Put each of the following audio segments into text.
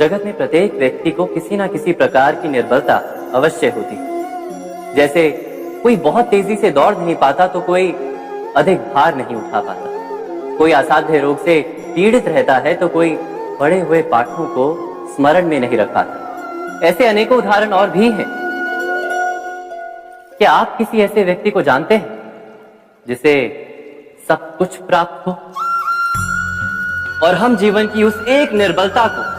जगत में प्रत्येक व्यक्ति को किसी न किसी प्रकार की निर्बलता अवश्य होती है। जैसे कोई बहुत तेजी से दौड़ नहीं पाता तो कोई अधिक भार नहीं उठा पाता, कोई असाध्य रोग से पीड़ित रहता है तो कोई पढ़े हुए पाठों को स्मरण में नहीं रख पाता। ऐसे अनेकों उदाहरण और भी हैं। क्या आप किसी ऐसे व्यक्ति को जानते हैं जिसे सब कुछ प्राप्त हो और हम जीवन की उस एक निर्बलता को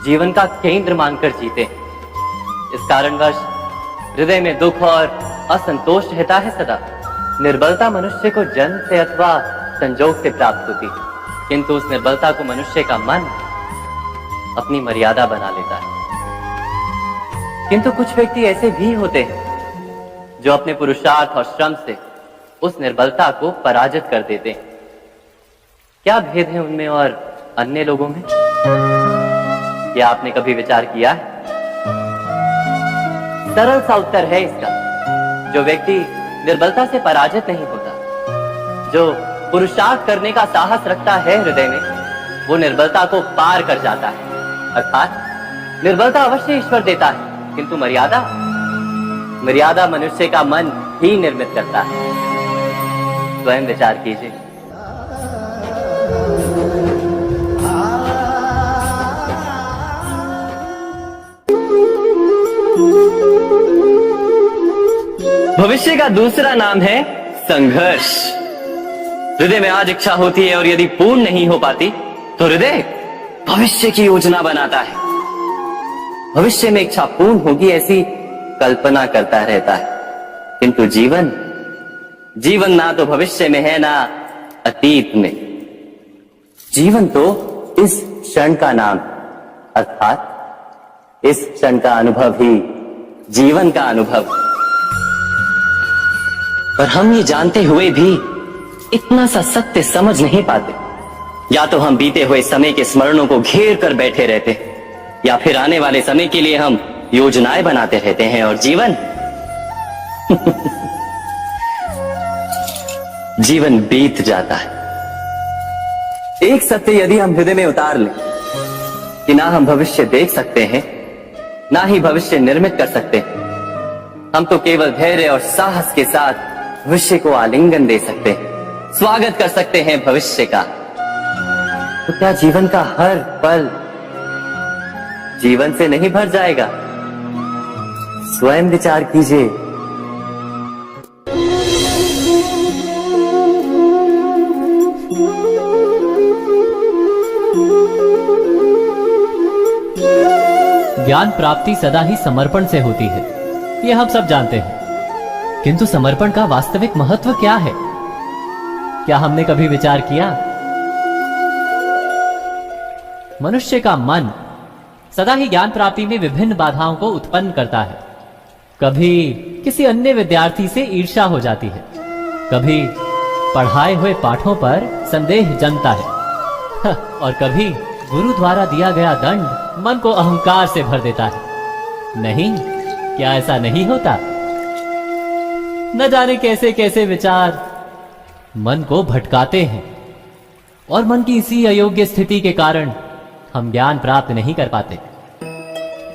जीवन का केंद्र मानकर जीते हैं? इस कारणवश हृदय में दुख और असंतोष रहता है सदा। निर्बलता मनुष्य को जन्म से अथवा संजोग से प्राप्त होती है, किंतु उस निर्बलता को मनुष्य का मन अपनी मर्यादा बना लेता है। किंतु कुछ व्यक्ति ऐसे भी होते हैं जो अपने पुरुषार्थ और श्रम से उस निर्बलता को पराजित कर देते हैं। क्या भेद है उनमें और अन्य लोगों में? क्या आपने कभी विचार किया है? सरल सा उत्तर है इसका। जो व्यक्ति निर्बलता से पराजित नहीं होता, जो पुरुषार्थ करने का साहस रखता है हृदय में, वो निर्बलता को पार कर जाता है। अर्थात निर्बलता अवश्य ईश्वर देता है, किंतु मर्यादा मनुष्य का मन ही निर्मित करता है। स्वयं विचार कीजिए। भविष्य का दूसरा नाम है संघर्ष। हृदय में आज इच्छा होती है और यदि पूर्ण नहीं हो पाती तो हृदय भविष्य की योजना बनाता है। भविष्य में इच्छा पूर्ण होगी ऐसी कल्पना करता रहता है, किंतु जीवन ना तो भविष्य में है ना अतीत में। जीवन तो इस क्षण का नाम, अर्थात इस क्षण का अनुभव ही जीवन का अनुभव। पर हम ये जानते हुए भी इतना सा सत्य समझ नहीं पाते। या तो हम बीते हुए समय के स्मरणों को घेर कर बैठे रहते, या फिर आने वाले समय के लिए हम योजनाएं बनाते रहते हैं। और जीवन बीत जाता है। एक सत्य यदि हम हृदय में उतार लें कि ना हम भविष्य देख सकते हैं, ना ही भविष्य निर्मित कर सकते हैं, हम तो केवल धैर्य और साहस के साथ भविष्य को आलिंगन दे सकते हैं, स्वागत कर सकते हैं भविष्य का। तो क्या जीवन का हर पल जीवन से नहीं भर जाएगा? स्वयं विचार कीजिए। ज्ञान प्राप्ति सदा ही समर्पण से होती है, ये हम सब जानते हैं। किंतु समर्पण का वास्तविक महत्व क्या है? क्या हमने कभी विचार किया? मनुष्य का मन सदा ही ज्ञान प्राप्ति में विभिन्न बाधाओं को उत्पन्न करता है। कभी किसी अन्य विद्यार्थी से ईर्ष्या हो जाती है, कभी पढ़ाए हुए पाठों पर संदेह जमता है, और कभी गुरु द्वारा दिया गया दंड मन को अहंकार से भर देता है। नहीं, क्या ऐसा नहीं होता? न जाने कैसे कैसे विचार मन को भटकाते हैं, और मन की इसी अयोग्य स्थिति के कारण हम ज्ञान प्राप्त नहीं कर पाते।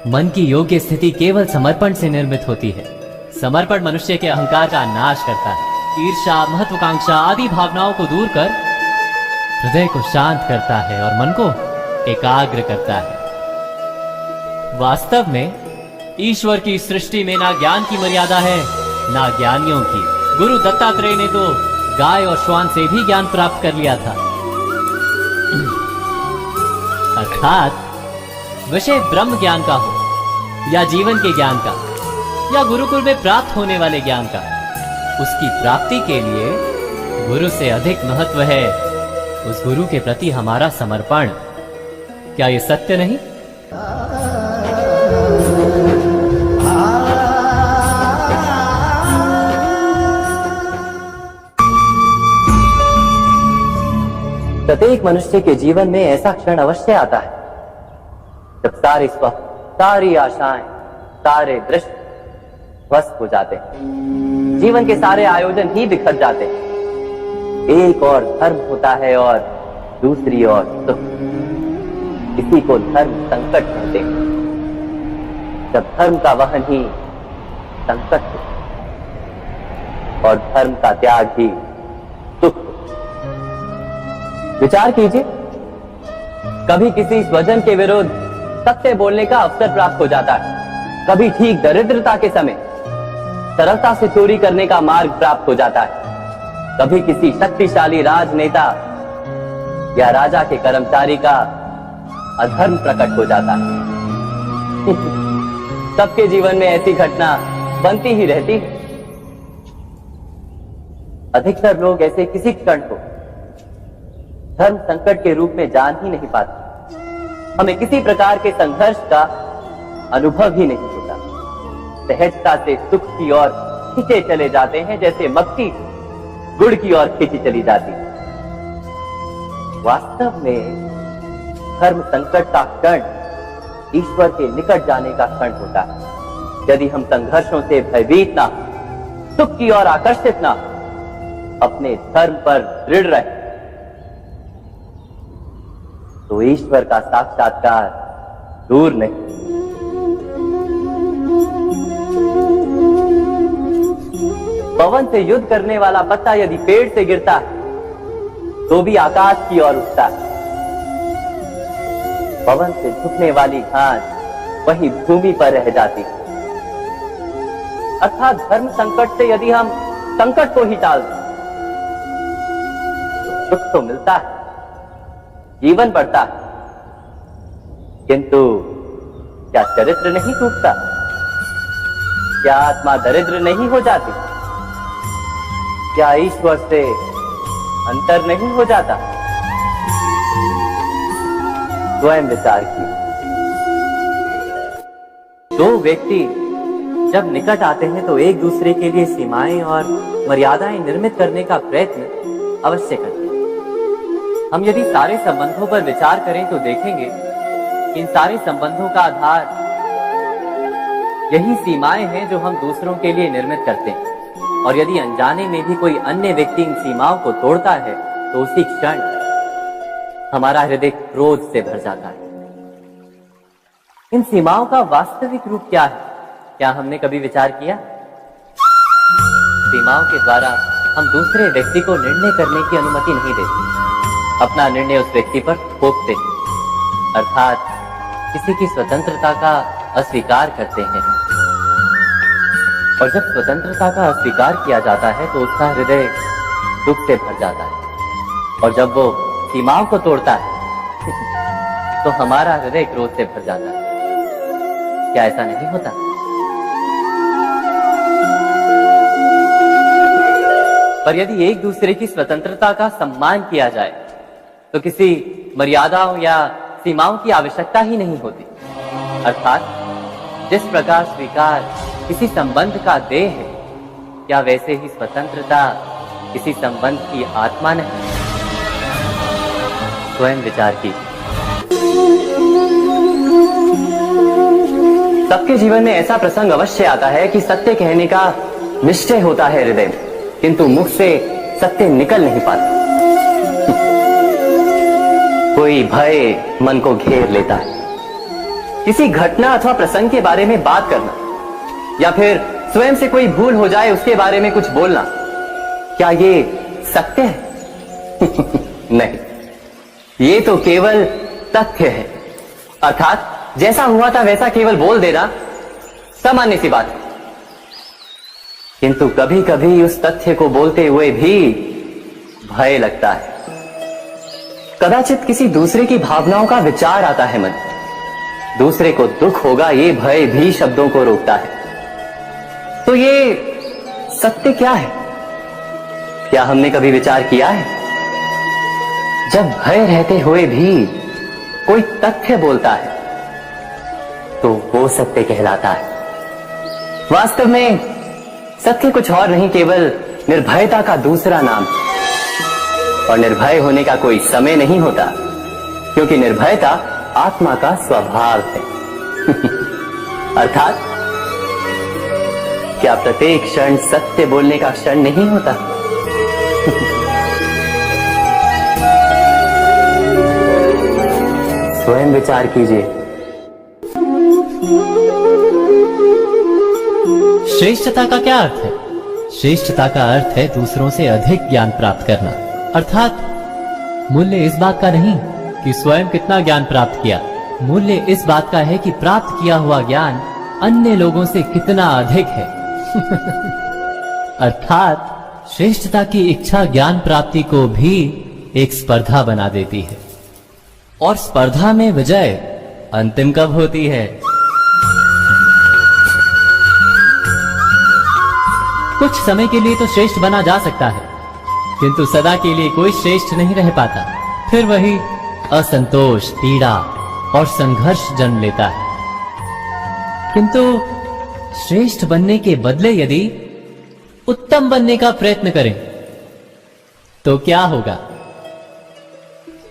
मन की योग्य स्थिति केवल समर्पण से निर्मित होती है। समर्पण मनुष्य के अहंकार का नाश करता है, ईर्ष्या, महत्वाकांक्षा आदि भावनाओं को दूर कर हृदय को शांत करता है और मन को एकाग्र करता है। वास्तव में ईश्वर की सृष्टि में ना ज्ञान की मर्यादा है ना ज्ञानियों की। गुरु दत्तात्रेय ने तो गाय और श्वान से भी ज्ञान प्राप्त कर लिया था। अर्थात विषय ब्रह्म ज्ञान का हो या जीवन के ज्ञान का या गुरुकुल में प्राप्त होने वाले ज्ञान का, उसकी प्राप्ति के लिए गुरु से अधिक महत्व है उस गुरु के प्रति हमारा समर्पण। क्या ये सत्य नहीं? प्रत्येक मनुष्य के जीवन में ऐसा क्षण अवश्य आता है जब सारे स्वप्न, सारी आशाएं, सारे दृश्य ध्वस्त हो जाते हैं। जीवन के सारे आयोजन ही बिखर जाते हैं। एक और धर्म होता है और दूसरी ओर सुख। इसी को धर्म संकट कहते हैं। जब धर्म का वहन ही संकट हो और धर्म का त्याग ही सुख हो। विचार कीजिए, कभी किसी स्वजन के विरुद्ध सत्य बोलने का अवसर प्राप्त हो जाता है, कभी ठीक दरिद्रता के समय सरलता से चोरी करने का मार्ग प्राप्त हो जाता है, कभी किसी शक्तिशाली राजनेता या राजा के कर्मचारी का अधर्म प्रकट हो जाता है। सबके जीवन में ऐसी घटना बनती ही रहती है। अधिकतर लोग ऐसे किसी क्षण को धर्म संकट के रूप में जान ही नहीं पाते। हमें किसी प्रकार के संघर्ष का अनुभव ही नहीं होता। सहजता से सुख की ओर खींचे चले जाते हैं, जैसे मक्खी गुड़ की ओर खींची चली जाती है। वास्तव में धर्म संकट का क्षण ईश्वर के निकट जाने का क्षण होता है। यदि हम संघर्षों से भयभीत ना, सुख की ओर आकर्षित ना, अपने धर्म पर दृढ़ रहे, तो ईश्वर का साक्षात्कार दूर नहीं। पवन से युद्ध करने वाला पत्ता यदि पेड़ से गिरता है तो भी आकाश की ओर उठता है। पवन से झुकने वाली घास वही भूमि पर रह जाती है। अर्थात धर्म संकट से यदि हम संकट को ही टाल दें तो सुख तो मिलता है, जीवन बढ़ता है, किंतु क्या चरित्र नहीं टूटता? क्या आत्मा दरिद्र नहीं हो जाती? क्या ईश्वर से अंतर नहीं हो जाता? स्वयं विचार कीजिए। दो व्यक्ति जब निकट आते हैं तो एक दूसरे के लिए सीमाएं और मर्यादाएं निर्मित करने का प्रयत्न अवश्य करते हैं। हम यदि सारे संबंधों पर विचार करें तो देखेंगे कि इन सारे संबंधों का आधार यही सीमाएं हैं जो हम दूसरों के लिए निर्मित करते हैं। और यदि अनजाने में भी कोई अन्य व्यक्ति इन सीमाओं को तोड़ता है तो उसी क्षण हमारा हृदय क्रोध से भर जाता है। इन सीमाओं का वास्तविक रूप क्या है? क्या हमने कभी विचार किया? सीमाओं के द्वारा हम दूसरे व्यक्ति को निर्णय करने की अनुमति नहीं देते, अपना निर्णय उस व्यक्ति पर थोपते हैं, अर्थात किसी की स्वतंत्रता का अस्वीकार करते हैं। और जब स्वतंत्रता का अस्वीकार किया जाता है तो उसका हृदय दुख से भर जाता है। और जब वो सीमाओं को तोड़ता है तो हमारा हृदय क्रोध से भर जाता है। क्या ऐसा नहीं होता? पर यदि एक दूसरे की स्वतंत्रता का सम्मान किया जाए तो किसी मर्यादाओं या सीमाओं की आवश्यकता ही नहीं होती। अर्थात जिस प्रकार स्वीकार किसी संबंध का देह है, क्या वैसे ही स्वतंत्रता किसी संबंध की आत्मा नहीं? स्वयं विचार कीजिए। सबके जीवन में ऐसा प्रसंग अवश्य आता है कि सत्य कहने का निश्चय होता है हृदय में, किंतु मुख से सत्य निकल नहीं पाता। कोई भय मन को घेर लेता है। किसी घटना अथवा प्रसंग के बारे में बात करना या फिर स्वयं से कोई भूल हो जाए उसके बारे में कुछ बोलना, क्या ये सत्य है? नहीं, ये तो केवल तथ्य है। अर्थात जैसा हुआ था वैसा केवल बोल देना सामान्य सी बात है। किंतु कभी कभी उस तथ्य को बोलते हुए भी भय लगता है। कदाचित किसी दूसरे की भावनाओं का विचार आता है मन, दूसरे को दुख होगा ये भय भी शब्दों को रोकता है। तो ये सत्य क्या है? क्या हमने कभी विचार किया है? जब भय रहते हुए भी कोई तथ्य बोलता है तो वो सत्य कहलाता है। वास्तव में सत्य कुछ और नहीं, केवल निर्भयता का दूसरा नाम। और निर्भय होने का कोई समय नहीं होता, क्योंकि निर्भयता आत्मा का स्वभाव है। अर्थात क्या प्रत्येक क्षण सत्य बोलने का क्षण नहीं होता? स्वयं विचार कीजिए। श्रेष्ठता का क्या अर्थ है? श्रेष्ठता का अर्थ है दूसरों से अधिक ज्ञान प्राप्त करना। अर्थात मूल्य इस बात का नहीं कि स्वयं कितना ज्ञान प्राप्त किया, मूल्य इस बात का है कि प्राप्त किया हुआ ज्ञान अन्य लोगों से कितना अधिक है। अर्थात श्रेष्ठता की इच्छा ज्ञान प्राप्ति को भी एक स्पर्धा बना देती है, और स्पर्धा में विजय अंतिम कब होती है? कुछ समय के लिए तो श्रेष्ठ बना जा सकता है, किंतु सदा के लिए कोई श्रेष्ठ नहीं रह पाता। फिर वही असंतोष, पीड़ा और संघर्ष जन्म लेता है। किंतु श्रेष्ठ बनने के बदले यदि उत्तम बनने का प्रयत्न करें तो क्या होगा?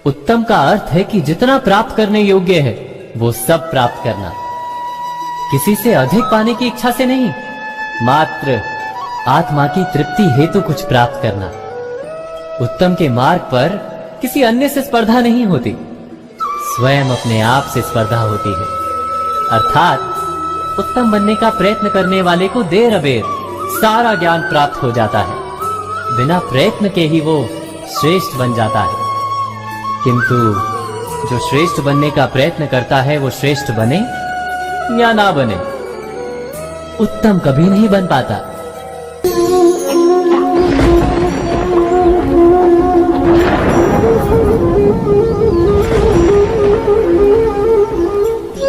उत्तम का अर्थ है कि जितना प्राप्त करने योग्य है वो सब प्राप्त करना, किसी से अधिक पाने की इच्छा से नहीं, मात्र आत्मा की तृप्ति हेतु कुछ प्राप्त करना। उत्तम के मार्ग पर किसी अन्य से स्पर्धा नहीं होती, स्वयं अपने आप से स्पर्धा होती है। अर्थात उत्तम बनने का प्रयत्न करने वाले को देर अबेर सारा ज्ञान प्राप्त हो जाता है, बिना प्रयत्न के ही वो श्रेष्ठ बन जाता है। किंतु जो श्रेष्ठ बनने का प्रयत्न करता है वो श्रेष्ठ बने या ना बने, उत्तम कभी नहीं बन पाता।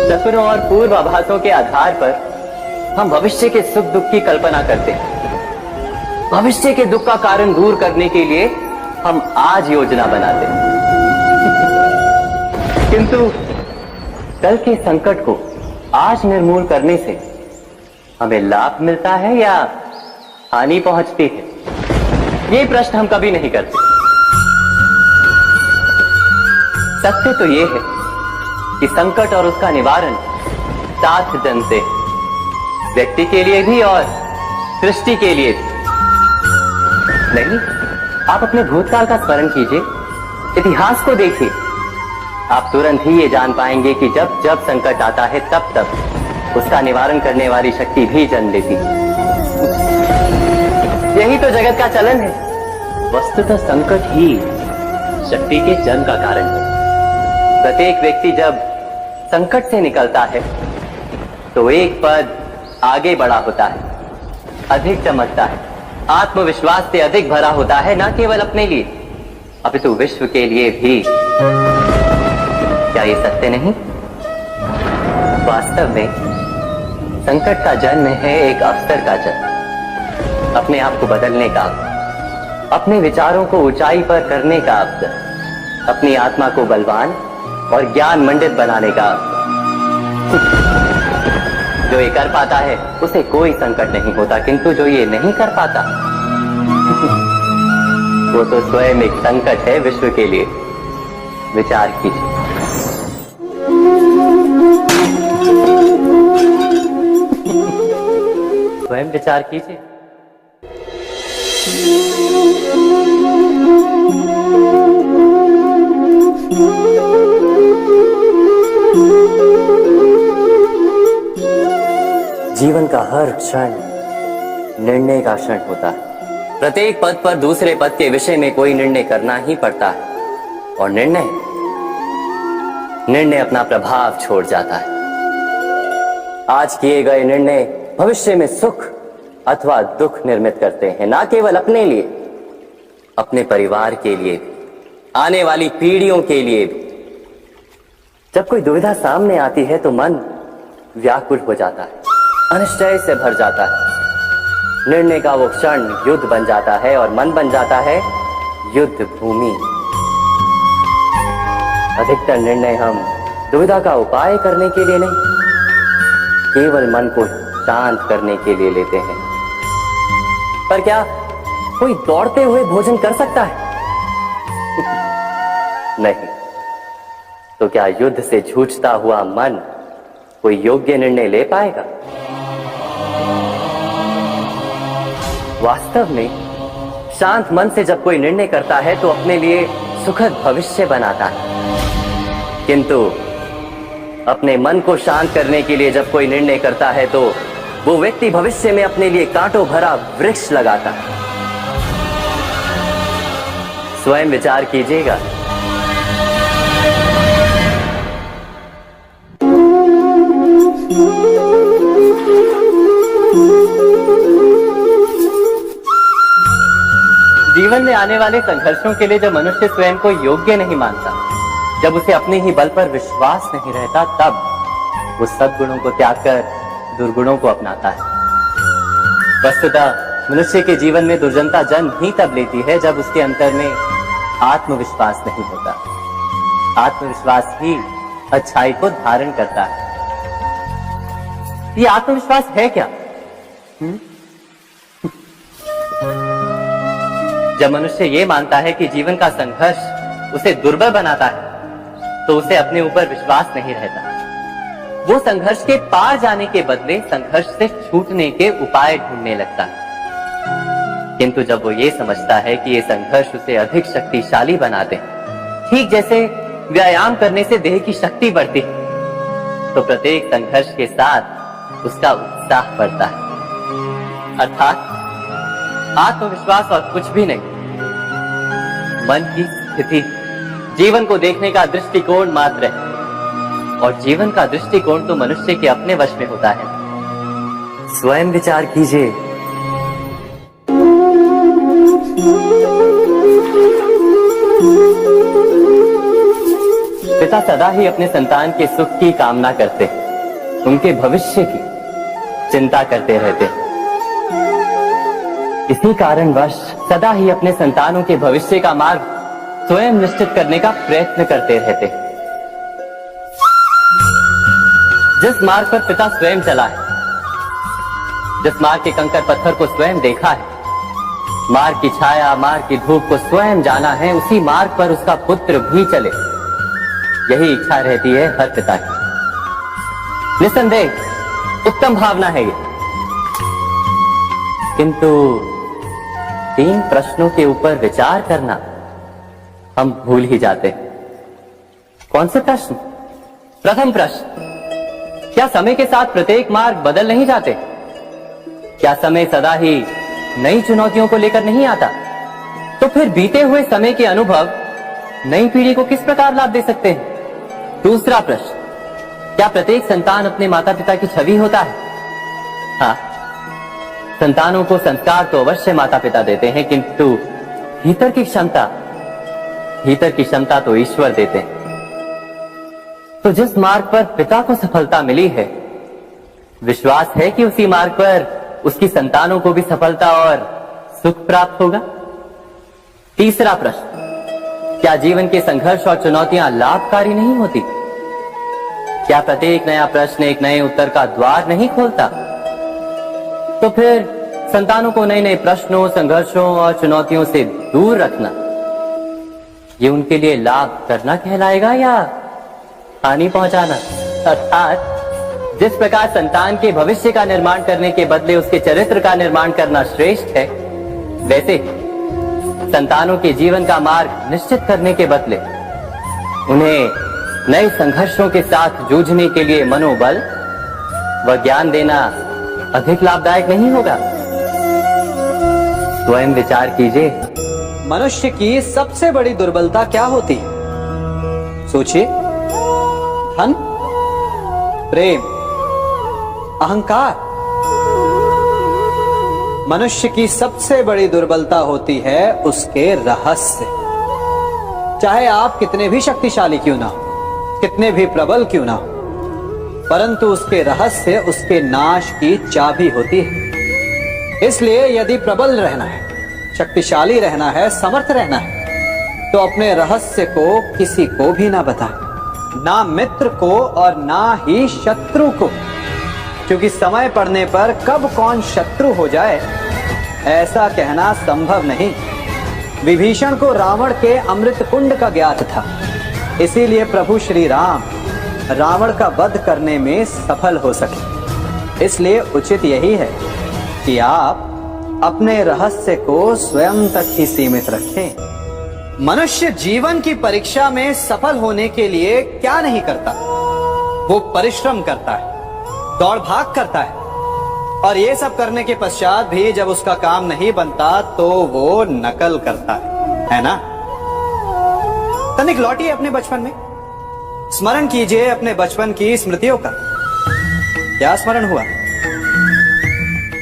सपनों और पूर्वाभासों के आधार पर हम भविष्य के सुख दुख की कल्पना करते हैं। भविष्य के दुख का कारण दूर करने के लिए हम आज योजना बनाते हैं। किंतु कल के संकट को आज निर्मूल करने से हमें लाभ मिलता है या हानि पहुंचती है, ये प्रश्न हम कभी नहीं करते। सत्य तो ये है कि संकट और उसका निवारण साथ जनते हैं, व्यक्ति के लिए भी और सृष्टि के लिए भी। नहीं, आप अपने भूतकाल का स्मरण कीजिए, इतिहास को देखिए, आप तुरंत ही ये जान पाएंगे कि जब जब संकट आता है तब तब उसका निवारण करने वाली शक्ति भी जन्म लेती है। यही तो जगत का चलन है। वस्तुतः संकट ही शक्ति के जन्म का कारण है। प्रत्येक व्यक्ति जब संकट से निकलता है तो एक पद आगे बढ़ा होता है, अधिक चमकता है, आत्मविश्वास से अधिक भरा होता है, न केवल अपने लिए अपितु विश्व के लिए भी। क्या ये सत्य नहीं? वास्तव में संकट का जन्म है एक अवसर का जन्म, अपने आप को बदलने का, अपने विचारों को ऊंचाई पर करने का अवसर, अपनी आत्मा को बलवान और ज्ञान मंडित बनाने का अवसर। जो ये कर पाता है उसे कोई संकट नहीं होता, किंतु जो ये नहीं कर पाता वो तो स्वयं एक संकट है विश्व के लिए। विचार कीजिए। स्वयं विचार कीजिए। जीवन का हर क्षण निर्णय का क्षण होता है। प्रत्येक पद पर दूसरे पद के विषय में कोई निर्णय करना ही पड़ता है, और निर्णय अपना प्रभाव छोड़ जाता है। आज किए गए निर्णय भविष्य में सुख अथवा दुख निर्मित करते हैं, ना केवल अपने लिए, अपने परिवार के लिए भी, आने वाली पीढ़ियों के लिए भी। जब कोई दुविधा सामने आती है तो मन व्याकुल हो जाता है, अनिश्चय से भर जाता है। निर्णय का वो क्षण युद्ध बन जाता है और मन बन जाता है युद्ध भूमि। अधिकतर निर्णय हम दुविधा का उपाय करने के लिए नहीं, केवल मन को शांत करने के लिए लेते हैं। पर क्या कोई दौड़ते हुए भोजन कर सकता है? नहीं। तो क्या युद्ध से जूझता हुआ मन कोई योग्य निर्णय ले पाएगा? वास्तव में शांत मन से जब कोई निर्णय करता है तो अपने लिए सुखद भविष्य बनाता है, किंतु अपने मन को शांत करने के लिए जब कोई निर्णय करता है तो वो व्यक्ति भविष्य में अपने लिए कांटों भरा वृक्ष लगाता है। स्वयं विचार कीजिएगा। जीवन में आने वाले संघर्षों के लिए जब मनुष्य स्वयं को योग्य नहीं मानता, जब उसे अपने ही बल पर विश्वास नहीं रहता, तब वो सद्गुणों को त्याग कर दुर्गुणों को अपनाता है। वस्तुतः मनुष्य के जीवन में दुर्जनता जन्म ही तब लेती है जब उसके अंतर में आत्मविश्वास नहीं होता। आत्मविश्वास ही अच्छाई को धारण करता है। ये आत्मविश्वास है क्या? जब मनुष्य ये मानता है कि जीवन का संघर्ष उसे दुर्बल बनाता है, तो उसे अपने ऊपर विश्वास नहीं रहता। वो संघर्ष के पार जाने के बदले संघर्ष से छूटने के उपाय ढूंढने लगता है। किंतु जब वो ये समझता है कि ये संघर्ष उसे अधिक शक्तिशाली बनाते हैं, ठीक जैसे व्यायाम करने से देह की शक्ति बढ़ती है, तो प्रत्येक संघर्ष के साथ उसका उत्साह बढ़ता है। अर्थात आत्मविश्वास और कुछ भी नहीं, मन की स्थिति जीवन को देखने का दृष्टिकोण मात्र है, और जीवन का दृष्टिकोण तो मनुष्य के अपने वश में होता है। स्वयं विचार कीजिए। पिता सदा ही अपने संतान के सुख की कामना करते, उनके भविष्य की चिंता करते रहते। इसी कारणवश सदा ही अपने संतानों के भविष्य का मार्ग स्वयं निश्चित करने का प्रयत्न करते रहते। जिस मार्ग पर पिता स्वयं चला है, जिस मार्ग के कंकर पत्थर को स्वयं देखा है, मार्ग की छाया, मार्ग की धूप को स्वयं जाना है, उसी मार्ग पर उसका पुत्र भी चले, यही इच्छा रहती है हर पिता की। निस्संदेह उत्तम भावना है ये। किंतु 3 प्रश्नों के ऊपर विचार करना हम भूल ही जाते। कौन से प्रश्न? प्रथम प्रश्न, क्या समय के साथ प्रत्येक मार्ग बदल नहीं जाते? क्या समय सदा ही नई चुनौतियों को लेकर नहीं आता? तो फिर बीते हुए समय के अनुभव नई पीढ़ी को किस प्रकार लाभ दे सकते हैं? दूसरा प्रश्न, क्या प्रत्येक संतान अपने माता पिता की छवि होता है? हाँ, संतानों को संस्कार तो अवश्य माता पिता देते हैं, किंतु भीतर की क्षमता तो ईश्वर देते हैं। तो जिस मार्ग पर पिता को सफलता मिली है, विश्वास है कि उसी मार्ग पर उसकी संतानों को भी सफलता और सुख प्राप्त होगा। तीसरा प्रश्न, क्या जीवन के संघर्ष और चुनौतियां लाभकारी नहीं होती? क्या प्रत्येक नया प्रश्न एक नए उत्तर का द्वार नहीं खोलता? तो फिर संतानों को नए नए प्रश्नों, संघर्षों और चुनौतियों से दूर रखना, ये उनके लिए लाभ करना कहलाएगा या हानि पहुंचाना? अर्थात जिस प्रकार संतान के भविष्य का निर्माण करने के बदले उसके चरित्र का निर्माण करना श्रेष्ठ है, वैसे संतानों के जीवन का मार्ग निश्चित करने के बदले उन्हें नए संघर्षों के साथ जूझने के लिए मनोबल व ज्ञान देना अधिक लाभदायक नहीं होगा? स्वयं विचार कीजिए। मनुष्य की सबसे बड़ी दुर्बलता क्या होती है? सोचिए। धन, प्रेम, अहंकार। मनुष्य की सबसे बड़ी दुर्बलता होती है उसके रहस्य। चाहे आप कितने भी शक्तिशाली क्यों ना हो, कितने भी प्रबल क्यों ना हो, परंतु उसके रहस्य उसके नाश की चाबी होती है। इसलिए यदि प्रबल रहना है, शक्तिशाली रहना है, समर्थ रहना है, तो अपने रहस्य को किसी को भी ना बताएं, ना मित्र को और ना ही शत्रु को, क्योंकि समय पड़ने पर कब कौन शत्रु हो जाए ऐसा कहना संभव नहीं। विभीषण को रावण के अमृत कुंड का ज्ञात था, इसीलिए प्रभु श्री राम रावण का वध करने में सफल हो सके। इसलिए उचित यही है कि आप अपने रहस्य को स्वयं तक ही सीमित रखें। मनुष्य जीवन की परीक्षा में सफल होने के लिए क्या नहीं करता? वो परिश्रम करता है, दौड़ भाग करता है, और ये सब करने के पश्चात भी जब उसका काम नहीं बनता तो वो नकल करता है ना? तनिक लौटिए अपने बचपन में, स्मरण कीजिए अपने बचपन की स्मृतियों का। क्या स्मरण हुआ?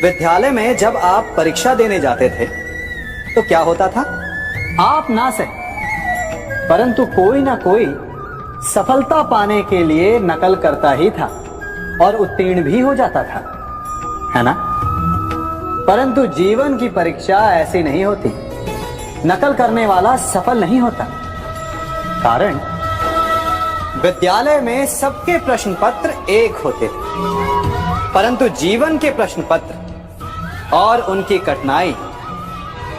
विद्यालय में जब आप परीक्षा देने जाते थे तो क्या होता था? आप ना सही परंतु कोई ना कोई सफलता पाने के लिए नकल करता ही था और उत्तीर्ण भी हो जाता था, है ना? परंतु जीवन की परीक्षा ऐसी नहीं होती। नकल करने वाला सफल नहीं होता। कारण विद्यालय में सबके प्रश्न पत्र एक होते थे, परंतु जीवन के प्रश्न पत्र और उनकी कठिनाई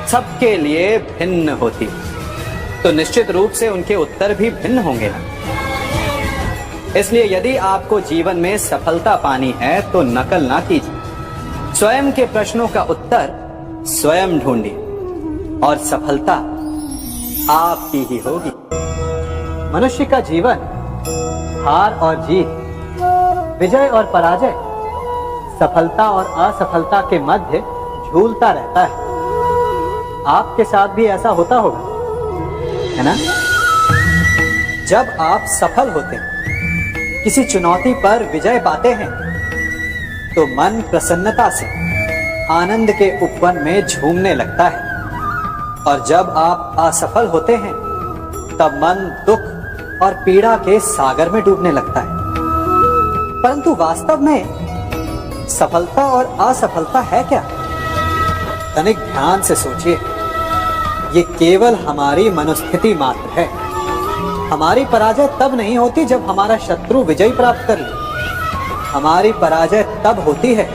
सबके लिए भिन्न होती, तो निश्चित रूप से उनके उत्तर भी भिन्न होंगे ना। इसलिए यदि आपको जीवन में सफलता पानी है तो नकल ना कीजिए, स्वयं के प्रश्नों का उत्तर स्वयं ढूंढिए और सफलता आपकी ही होगी। मनुष्य का जीवन हार और जीत, विजय और पराजय, सफलता और असफलता के मध्य झूलता रहता है। आपके साथ भी ऐसा होता होगा, है ना? जब आप सफल होते हैं, किसी चुनौती पर विजय पाते हैं, तो मन प्रसन्नता से आनंद के उपवन में झूमने लगता है, और जब आप असफल होते हैं तब मन दुख और पीड़ा के सागर में डूबने लगता है। परंतु वास्तव में सफलता और असफलता है क्या? तनिक ध्यान से सोचिए। ये केवल हमारी मनोस्थिति मात्र है। हमारी पराजय तब नहीं होती जब हमारा शत्रु विजय प्राप्त कर ले। हमारी पराजय तब होती है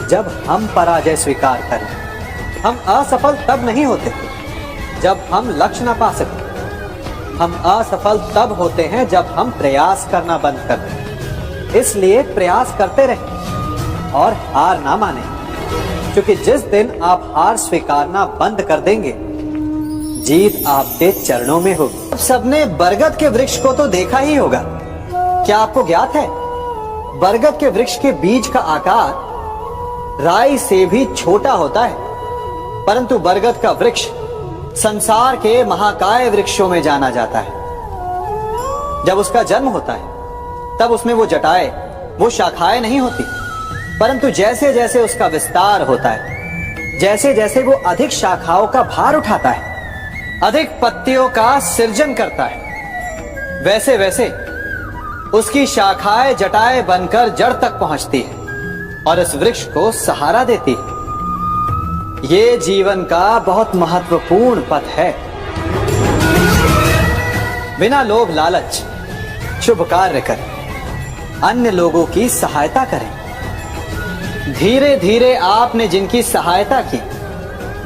जब हम पराजय स्वीकार करें। हम असफल तब नहीं होते जब हम लक्ष्य न पा सके। हम असफल तब होते हैं जब हम प्रयास करना बंद कर दें। इसलिए प्रयास करते रहें और हार ना माने, क्योंकि जिस दिन आप हार स्वीकारना बंद कर देंगे, जीत आपके चरणों में होगी। अब सबने बरगद के वृक्ष को तो देखा ही होगा। क्या आपको ज्ञात है बरगद के वृक्ष के बीज का आकार राई से भी छोटा होता है, परंतु बरगद का वृक्ष संसार के महाकाय वृक्षों में जाना जाता है। जब उसका जन्म होता है तब उसमें वो जटाएं, वो शाखाएं नहीं होती, परंतु जैसे जैसे उसका विस्तार होता है, जैसे जैसे वो अधिक शाखाओं का भार उठाता है, अधिक पत्तियों का सृजन करता है, वैसे वैसे उसकी शाखाएं जटाएं बनकर जड़ तक पहुंचती है और इस वृक्ष को सहारा देती है। ये जीवन का बहुत महत्वपूर्ण पथ है। बिना लोभ लालच शुभ कार्य करें, अन्य लोगों की सहायता करें। धीरे धीरे आपने जिनकी सहायता की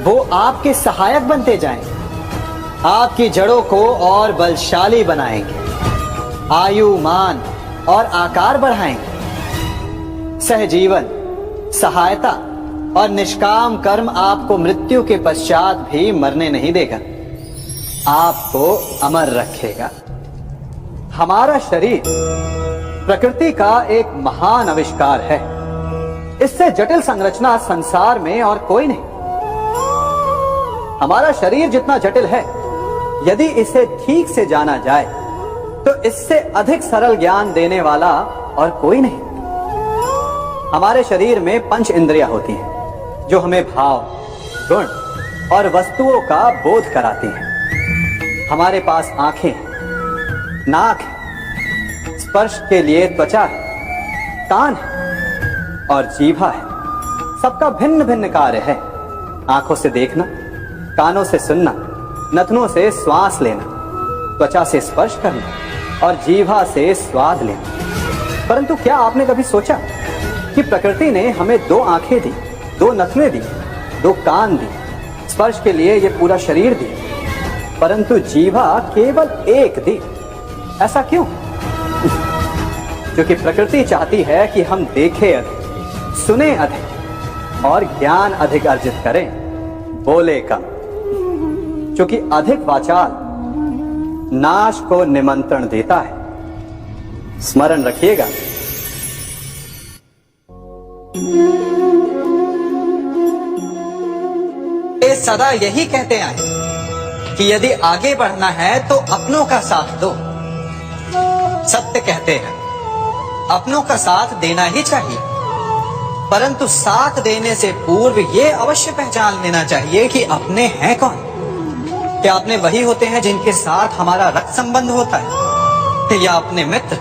वो आपके सहायक बनते जाएं, आपकी जड़ों को और बलशाली बनाएंगे, आयु मान और आकार बढ़ाएंगे। सहजीवन, सहायता और निष्काम कर्म आपको मृत्यु के पश्चात भी मरने नहीं देगा, आपको अमर रखेगा। हमारा शरीर प्रकृति का एक महान आविष्कार है। इससे जटिल संरचना संसार में और कोई नहीं। हमारा शरीर जितना जटिल है, यदि इसे ठीक से जाना जाए तो इससे अधिक सरल ज्ञान देने वाला और कोई नहीं। हमारे शरीर में 5 इंद्रियां होती हैं जो हमें भाव, गुण और वस्तुओं का बोध कराती हैं। हमारे पास आंखें, नाक है, स्पर्श के लिए त्वचा है, कान है और जीभा है। सबका भिन्न भिन्न कार्य है। आंखों से देखना, कानों से सुनना, नथनों से श्वास लेना, त्वचा से स्पर्श करना और जीभा से स्वाद लेना। परंतु क्या आपने कभी सोचा कि प्रकृति ने हमें 2 आंखें दी, 2 नथने दी, 2 कान दी, स्पर्श के लिए ये पूरा शरीर दी, परंतु जीभा केवल 1 दी? ऐसा क्यों? क्योंकि प्रकृति चाहती है कि हम देखें अधिक, सुने अधिक और ज्ञान अधिक अर्जित करें, बोले कम। क्योंकि अधिक वाचाल नाश को निमंत्रण देता है, स्मरण रखिएगा। ये सदा यही कहते आए कि यदि आगे बढ़ना है तो अपनों का साथ दो। सत्य कहते हैं, अपनों का साथ देना ही चाहिए, परंतु साथ देने से पूर्व ये अवश्य पहचान लेना चाहिए कि अपने हैं कौन। क्या अपने वही होते हैं जिनके साथ हमारा रक्त संबंध होता है, या अपने मित्र?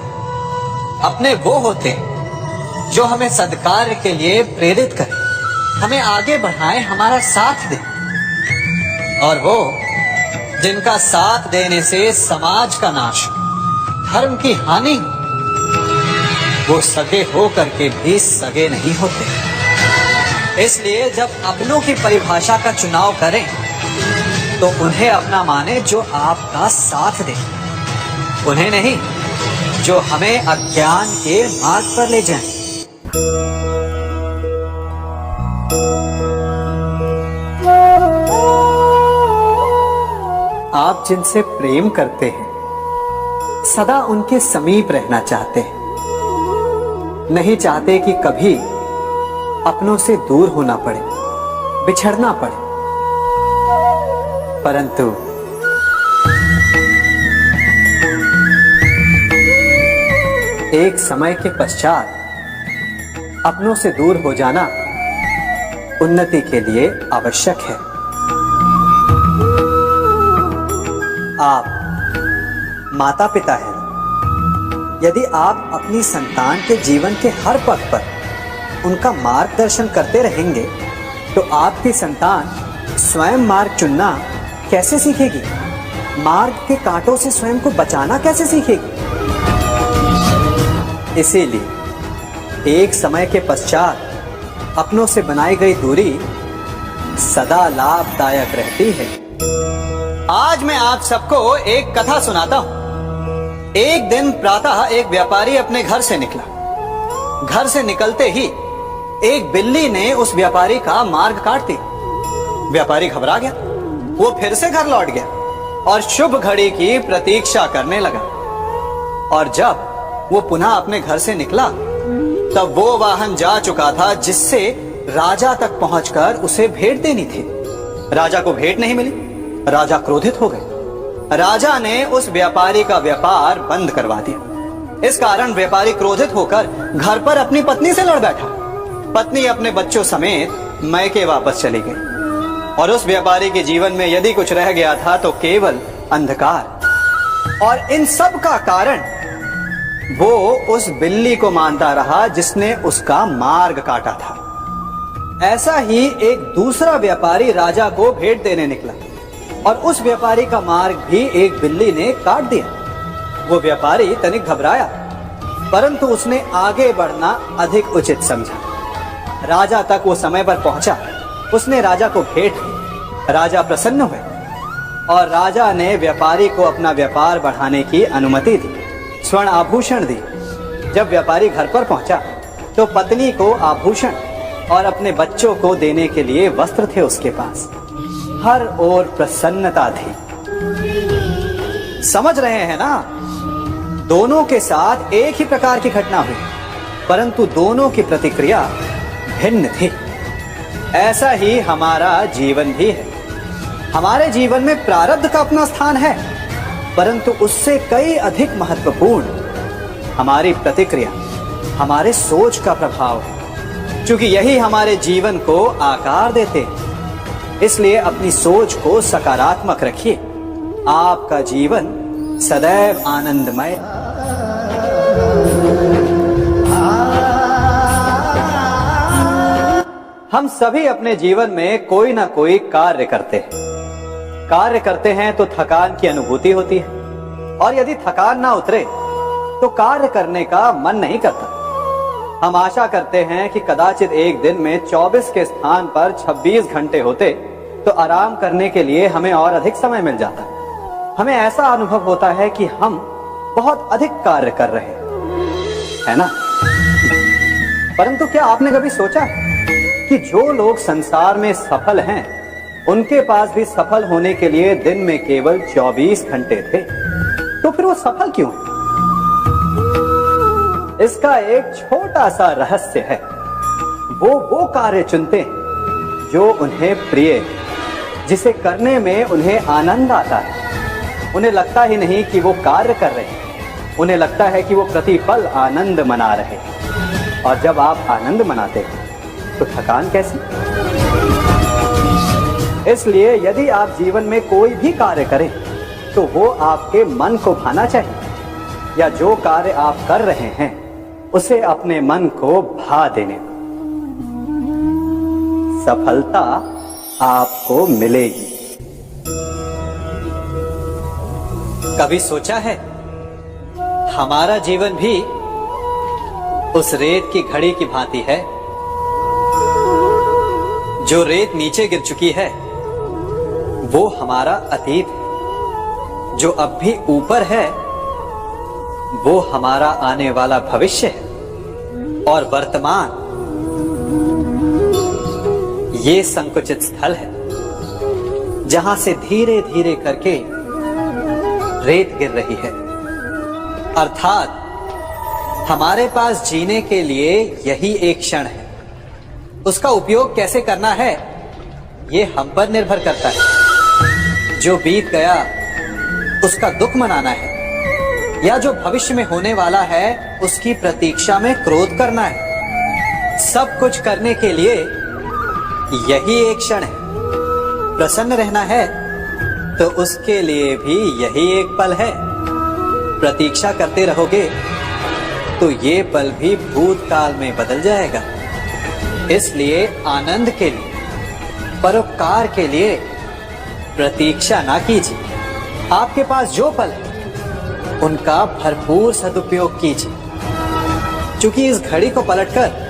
अपने वो होते हैं जो हमें सद्कार्य के लिए प्रेरित करें, हमें आगे बढ़ाएं, हमारा साथ दें। और वो जिनका साथ देने से समाज का नाश, धर्म की हानि हो, वो सगे हो करके भी सगे नहीं होते। इसलिए जब अपनों की परिभाषा का चुनाव करें तो उन्हें अपना माने जो आपका साथ दे, उन्हें नहीं जो हमें अज्ञान के मार्ग पर ले जाएं। आप जिनसे प्रेम करते हैं सदा उनके समीप रहना चाहते हैं, नहीं चाहते कि कभी अपनों से दूर होना पड़े, बिछड़ना पड़े। परंतु एक समय के पश्चात अपनों से दूर हो जाना उन्नति के लिए आवश्यक है। आप माता पिता हैं। यदि आप अपनी संतान के जीवन के हर पथ पर उनका मार्गदर्शन करते रहेंगे तो आपकी संतान स्वयं मार्ग चुनना कैसे सीखेगी? मार्ग के कांटों से स्वयं को बचाना कैसे सीखेगी? इसीलिए एक समय के पश्चात अपनों से बनाई गई दूरी सदा लाभदायक रहती है। आज मैं आप सबको एक कथा सुनाता हूं। एक दिन प्रातः एक व्यापारी अपने घर से निकला। घर से निकलते ही एक बिल्ली ने उस व्यापारी का मार्ग काट दिया। व्यापारी घबरा गया, वो फिर से घर लौट गया और शुभ घड़ी की प्रतीक्षा करने लगा। और जब वो पुनः अपने घर से निकला तब वो वाहन जा चुका था जिससे राजा तक पहुंचकर उसे भेंट देनी थी। राजा को भेंट नहीं मिली। राजा क्रोधित हो गए। राजा ने उस व्यापारी का व्यापार बंद करवा दिया। इस कारण व्यापारी क्रोधित होकर घर पर अपनी पत्नी से लड़ बैठा। पत्नी अपने बच्चों समेत मैके वापस चली गई और उस व्यापारी के जीवन में यदि कुछ रह गया था तो केवल अंधकार। और इन सब का कारण वो उस बिल्ली को मानता रहा जिसने उसका मार्ग काटा था। ऐसा ही एक दूसरा व्यापारी राजा को भेंट देने निकला और उस व्यापारी का मार्ग भी एक बिल्ली ने काट दिया। वो व्यापारी तनिक घबराया, परंतु उसने आगे बढ़ना अधिक उचित समझा। राजा तक वो समय पर पहुंचा। उसने राजा को भेंट दी। राजा प्रसन्न हुए और राजा ने व्यापारी को अपना व्यापार बढ़ाने की अनुमति दी, स्वर्ण आभूषण दी। जब व्यापारी घर पर पहुंचा तो पत्नी को आभूषण और अपने बच्चों को देने के लिए वस्त्र थे उसके पास। हर ओर प्रसन्नता थी। समझ रहे हैं ना? दोनों के साथ एक ही प्रकार की घटना हुई, परंतु दोनों की प्रतिक्रिया भिन्न थी। ऐसा ही हमारा जीवन भी है। हमारे जीवन में प्रारब्ध का अपना स्थान है, परंतु उससे कई अधिक महत्वपूर्ण हमारी प्रतिक्रिया, हमारे सोच का प्रभाव है, क्योंकि यही हमारे जीवन को आकार देते हैं। इसलिए अपनी सोच को सकारात्मक रखिए। आपका जीवन सदैव आनंदमय। हम सभी अपने जीवन में कोई ना कोई कार्य करते हैं। कार्य करते हैं तो थकान की अनुभूति होती है, और यदि थकान ना उतरे तो कार्य करने का मन नहीं करता। हम आशा करते हैं कि कदाचित एक दिन में 24 के स्थान पर 26 घंटे होते तो आराम करने के लिए हमें और अधिक समय मिल जाता। हमें ऐसा अनुभव होता है कि हम बहुत अधिक कार्य कर रहे हैं, है ना? परंतु क्या आपने कभी सोचा कि जो लोग संसार में सफल हैं, उनके पास भी सफल होने के लिए दिन में केवल 24 घंटे थे, तो फिर वो सफल क्यों हैं? इसका एक छोटा सा रहस्य है। वो कार्य चुनते हैं जो उन्हें प्रिय है, जिसे करने में उन्हें आनंद आता है। उन्हें लगता ही नहीं कि वो कार्य कर रहे हैं, उन्हें लगता है कि वो प्रतिपल आनंद मना रहे हैं। और जब आप आनंद मनाते हैं तो थकान कैसी? इसलिए यदि आप जीवन में कोई भी कार्य करें तो वो आपके मन को भाना चाहिए, या जो कार्य आप कर रहे हैं उसे अपने मन को भा देने दो। सफलता आपको मिलेगी। कभी सोचा है हमारा जीवन भी उस रेत की घड़ी की भांति है? जो रेत नीचे गिर चुकी है वो हमारा अतीत है, जो अब भी ऊपर है वो हमारा आने वाला भविष्य है, और वर्तमान ये संकुचित स्थल है जहां से धीरे धीरे करके रेत गिर रही है। अर्थात हमारे पास जीने के लिए यही एक क्षण है। उसका उपयोग कैसे करना है ये हम पर निर्भर करता है। जो बीत गया उसका दुख मनाना है, या जो भविष्य में होने वाला है उसकी प्रतीक्षा में क्रोध करना है। सब कुछ करने के लिए यही एक क्षण है। प्रसन्न रहना है तो उसके लिए भी यही एक पल है। प्रतीक्षा करते रहोगे तो ये पल भी भूतकाल में बदल जाएगा। इसलिए आनंद के लिए, परोपकार के लिए प्रतीक्षा ना कीजिए। आपके पास जो पल है उनका भरपूर सदुपयोग कीजिए, क्योंकि इस घड़ी को पलटकर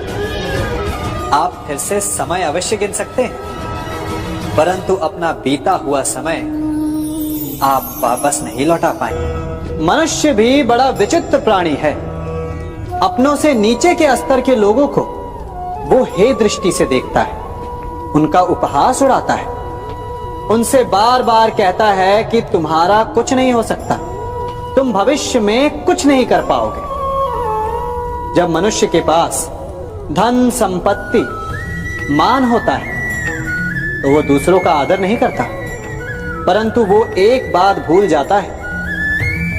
आप फिर से समय अवश्य गिन सकते हैं, परंतु अपना बीता हुआ समय आप वापस नहीं लौटा पाएंगे। मनुष्य भी बड़ा विचित्र प्राणी है। अपनों से नीचे के स्तर के लोगों को वो हे दृष्टि से देखता है, उनका उपहास उड़ाता है, उनसे बार बार कहता है कि तुम्हारा कुछ नहीं हो सकता, तुम भविष्य में कुछ नहीं कर पाओगे। जब मनुष्य के पास धन, संपत्ति, मान होता है तो वो दूसरों का आदर नहीं करता, परंतु वो एक बात भूल जाता है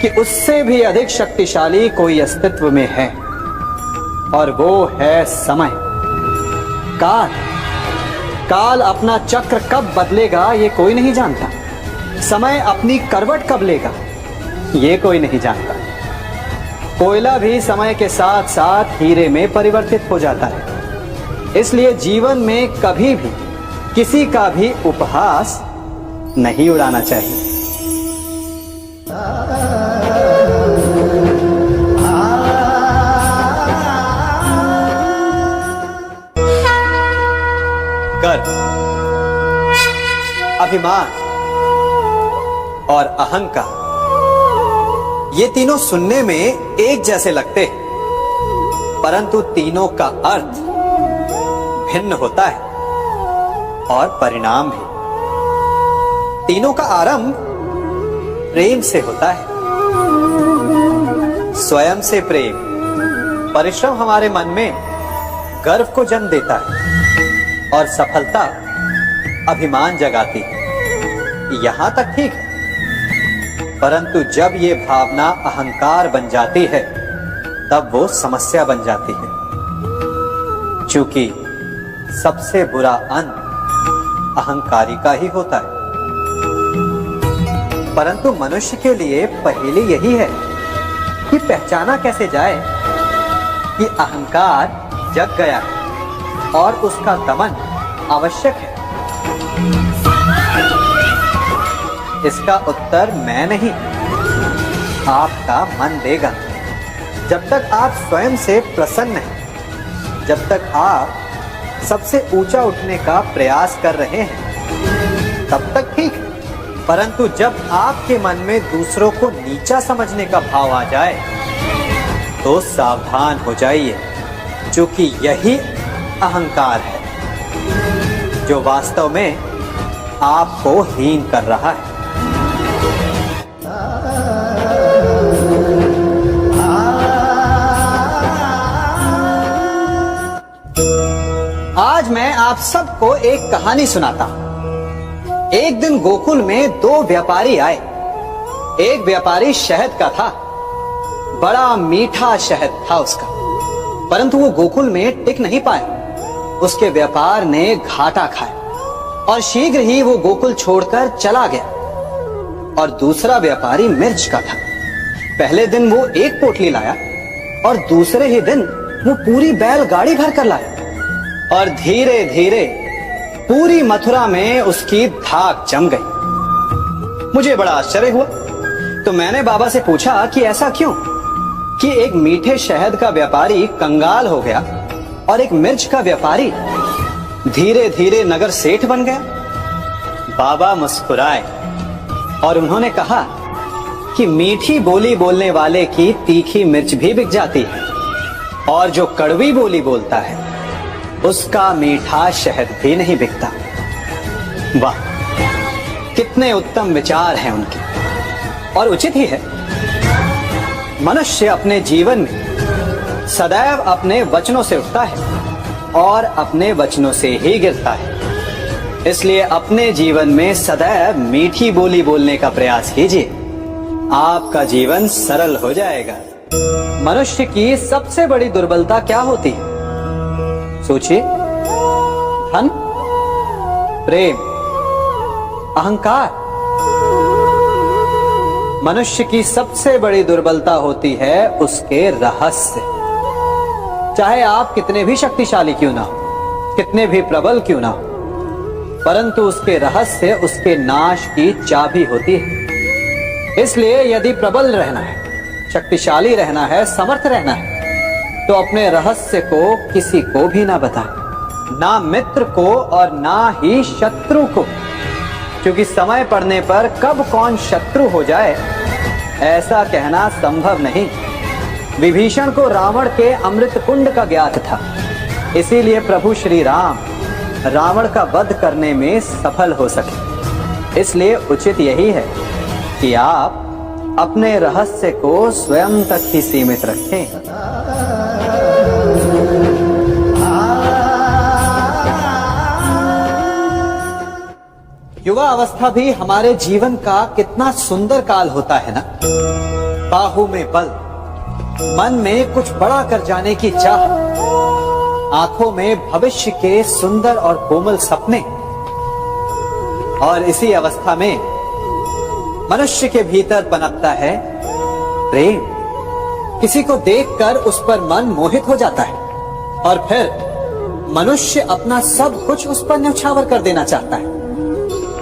कि उससे भी अधिक शक्तिशाली कोई अस्तित्व में है, और वो है समय। काल काल अपना चक्र कब बदलेगा ये कोई नहीं जानता। समय अपनी करवट कब लेगा ये कोई नहीं जानता। कोयला भी समय के साथ साथ हीरे में परिवर्तित हो जाता है। इसलिए जीवन में कभी भी किसी का भी उपहास नहीं उड़ाना चाहिए। गर्व, अभिमान और अहंकार, ये तीनों सुनने में एक जैसे लगते हैं, परंतु तीनों का अर्थ भिन्न होता है और परिणाम भी। तीनों का आरंभ प्रेम से होता है। स्वयं से प्रेम, परिश्रम हमारे मन में गर्व को जन्म देता है, और सफलता अभिमान जगाती है। यहां तक ठीक है, परंतु जब ये भावना अहंकार बन जाती है तब वो समस्या बन जाती है, क्योंकि सबसे बुरा अंत अहंकारी का ही होता है। परंतु मनुष्य के लिए पहेली यही है कि पहचाना कैसे जाए कि अहंकार जग गया है और उसका दमन आवश्यक है। इसका उत्तर मैं नहीं, आपका मन देगा। जब तक आप स्वयं से प्रसन्न हैं, जब तक आप सबसे ऊंचा उठने का प्रयास कर रहे हैं, तब तक ठीक है। परंतु जब आपके मन में दूसरों को नीचा समझने का भाव आ जाए तो सावधान हो जाइए, क्योंकि यही अहंकार है जो वास्तव में आपको हीन कर रहा है। आज मैं आप सबको एक कहानी सुनाता हूं। एक दिन गोकुल में दो व्यापारी आए। एक व्यापारी शहद का था, बड़ा मीठा शहद था उसका, परंतु वो गोकुल में टिक नहीं पाया। उसके व्यापार ने घाटा खाया और शीघ्र ही वो गोकुल छोड़कर चला गया। और दूसरा व्यापारी मिर्च का था। पहले दिन वो एक पोटली लाया और दूसरे ही दिन वो पूरी बैलगाड़ी भर कर लाया। और धीरे धीरे पूरी मथुरा में उसकी धाक जम गई। मुझे बड़ा आश्चर्य हुआ, तो मैंने बाबा से पूछा कि ऐसा क्यों कि एक मीठे शहद का व्यापारी कंगाल हो गया और एक मिर्च का व्यापारी धीरे धीरे नगर सेठ बन गया। बाबा मुस्कुराए और उन्होंने कहा कि मीठी बोली बोलने वाले की तीखी मिर्च भी बिक जाती है, और जो कड़वी बोली बोलता है उसका मीठा शहद भी नहीं बिकता। वाह, कितने उत्तम विचार हैं उनके, और उचित ही है। मनुष्य अपने जीवन में सदैव अपने वचनों से उठता है और अपने वचनों से ही गिरता है। इसलिए अपने जीवन में सदैव मीठी बोली बोलने का प्रयास कीजिए, आपका जीवन सरल हो जाएगा। मनुष्य की सबसे बड़ी दुर्बलता क्या होती है? सोचिए। धन, प्रेम, अहंकार। मनुष्य की सबसे बड़ी दुर्बलता होती है उसके रहस्य। चाहे आप कितने भी शक्तिशाली क्यों ना हो, कितने भी प्रबल क्यों ना हो, परंतु उसके रहस्य उसके नाश की चाबी होती है। इसलिए यदि प्रबल रहना है, शक्तिशाली रहना है, समर्थ रहना है, तो अपने रहस्य को किसी को भी ना बताएं, ना मित्र को और ना ही शत्रु को, क्योंकि समय पड़ने पर कब कौन शत्रु हो जाए ऐसा कहना संभव नहीं। विभीषण को रावण के अमृत कुंड का ज्ञात था, इसीलिए प्रभु श्री राम रावण का वध करने में सफल हो सके। इसलिए उचित यही है कि आप अपने रहस्य को स्वयं तक ही सीमित रखें। युवा अवस्था भी हमारे जीवन का कितना सुंदर काल होता है ना। बाहु में बल, मन में कुछ बड़ा कर जाने की चाह, आंखों में भविष्य के सुंदर और कोमल सपने। और इसी अवस्था में मनुष्य के भीतर पनपता है प्रेम। किसी को देखकर उस पर मन मोहित हो जाता है और फिर मनुष्य अपना सब कुछ उस पर न्यौछावर कर देना चाहता है।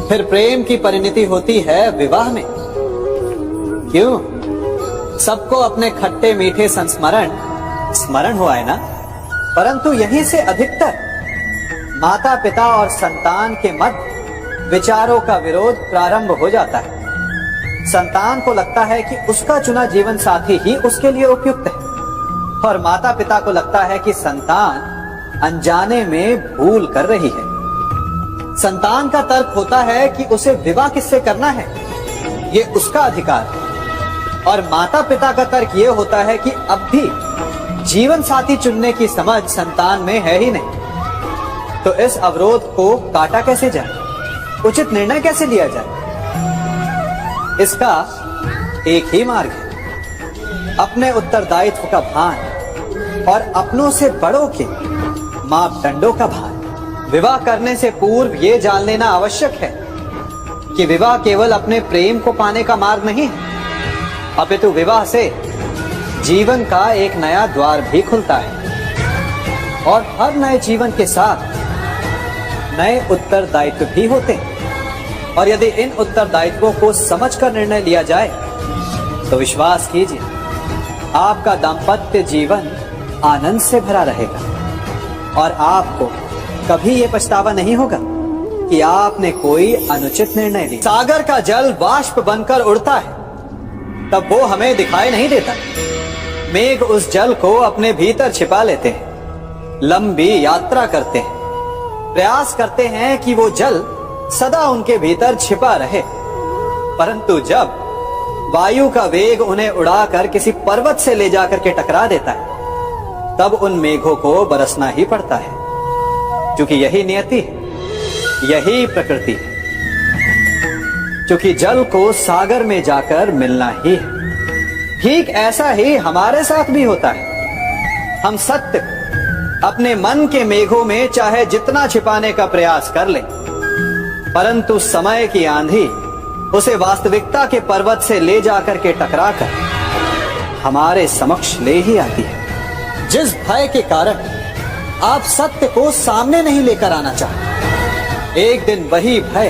फिर प्रेम की परिणति होती है विवाह में। क्यों? सबको अपने खट्टे मीठे संस्मरण स्मरण हुआ है ना, परंतु यहीं से अधिकतर माता पिता और संतान के मध्य विचारों का विरोध प्रारंभ हो जाता है। संतान को लगता है कि उसका चुना जीवन साथी ही उसके लिए उपयुक्त है, और माता पिता को लगता है कि संतान अनजाने में भूल कर रही है। संतान का तर्क होता है कि उसे विवाह किससे करना है, ये उसका अधिकार है, और माता पिता का तर्क ये होता है कि अब भी जीवन साथी चुनने की समझ संतान में है ही नहीं। तो इस अवरोध को काटा कैसे जाए, उचित निर्णय कैसे लिया जाए? इसका एक ही मार्ग है, अपने उत्तरदायित्व का भान और अपनों से बड़ों के मापदंडों का भान। विवाह करने से पूर्व ये जान लेना आवश्यक है कि विवाह केवल अपने प्रेम को पाने का मार्ग नहीं है, अपितु विवाह से जीवन का एक नया द्वार भी खुलता है, और हर नए जीवन के साथ नए उत्तरदायित्व भी होते हैं। और यदि इन उत्तरदायित्वों को समझकर निर्णय लिया जाए तो विश्वास कीजिए, आपका दाम्पत्य जीवन आनंद से भरा रहेगा, और आपको कभी ये पछतावा नहीं होगा कि आपने कोई अनुचित निर्णय लिया। सागर का जल बाष्प बनकर उड़ता है, तब वो हमें दिखाई नहीं देता। मेघ उस जल को अपने भीतर छिपा लेते हैं, लंबी यात्रा करते हैं, प्रयास करते हैं कि वो जल सदा उनके भीतर छिपा रहे, परंतु जब वायु का वेग उन्हें उड़ाकर किसी पर्वत से ले जाकर के टकरा देता है, तब उन मेघों को बरसना ही पड़ता है। क्योंकि यही नियति है, यही प्रकृति है। क्योंकि जल को सागर में जाकर मिलना ही है। ठीक ऐसा ही हमारे साथ भी होता है। हम सत्य अपने मन के मेघों में चाहे जितना छिपाने का प्रयास कर लें, परंतु समय की आंधी उसे वास्तविकता के पर्वत से ले जाकर के टकराकर हमारे समक्ष ले ही आती है। जिस भय के कारण आप सत्य को सामने नहीं लेकर आना चाहते, एक दिन वही भय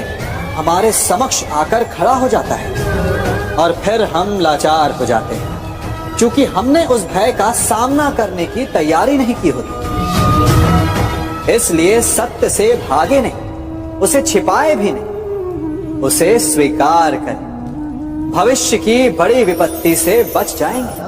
हमारे समक्ष आकर खड़ा हो जाता है और फिर हम लाचार हो जाते हैं, क्योंकि हमने उस भय का सामना करने की तैयारी नहीं की होती। इसलिए सत्य से भागे नहीं, उसे छिपाए भी नहीं, उसे स्वीकार करें। भविष्य की बड़ी विपत्ति से बच जाएंगे।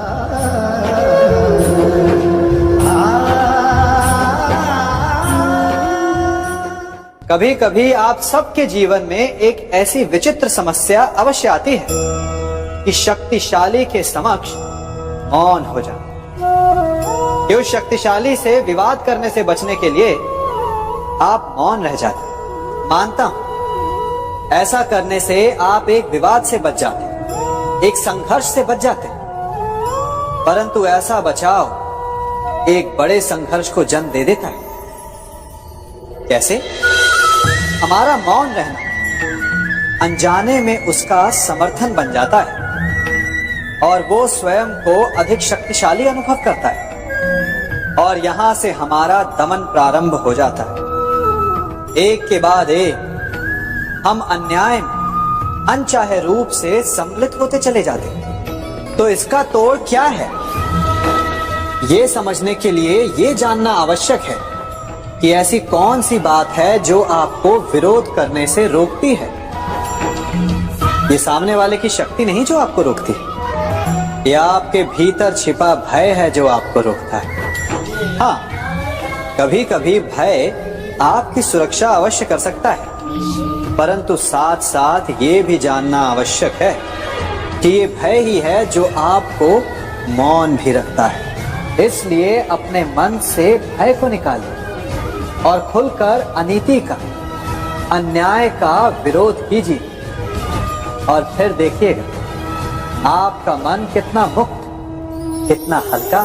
कभी कभी आप सबके जीवन में एक ऐसी विचित्र समस्या अवश्य आती है कि शक्तिशाली के समक्ष मौन हो जाए। कि उस शक्तिशाली से विवाद करने से बचने के लिए आप मौन रह जाते। मानता हूं ऐसा करने से आप एक विवाद से बच जाते, एक संघर्ष से बच जाते, परंतु ऐसा बचाव एक बड़े संघर्ष को जन्म दे देता है। कैसे? हमारा मौन रहना अनजाने में उसका समर्थन बन जाता है और वो स्वयं को अधिक शक्तिशाली अनुभव करता है और यहां से हमारा दमन प्रारंभ हो जाता है। एक के बाद एक हम अन्याय में अनचाहे रूप से सम्मिलित होते चले जाते हैं। तो इसका तोड़ क्या है? ये समझने के लिए ये जानना आवश्यक है कि ऐसी कौन सी बात है जो आपको विरोध करने से रोकती है। ये सामने वाले की शक्ति नहीं जो आपको रोकती है, यह आपके भीतर छिपा भय है जो आपको रोकता है। हाँ, कभी कभी भय आपकी सुरक्षा अवश्य कर सकता है, परंतु साथ साथ ये भी जानना आवश्यक है कि ये भय ही है जो आपको मौन भी रखता है। इसलिए अपने मन से भय को निकालिए और खुलकर अनीति का, अन्याय का विरोध कीजिए और फिर देखिएगा आपका मन कितना मुक्त, कितना हल्का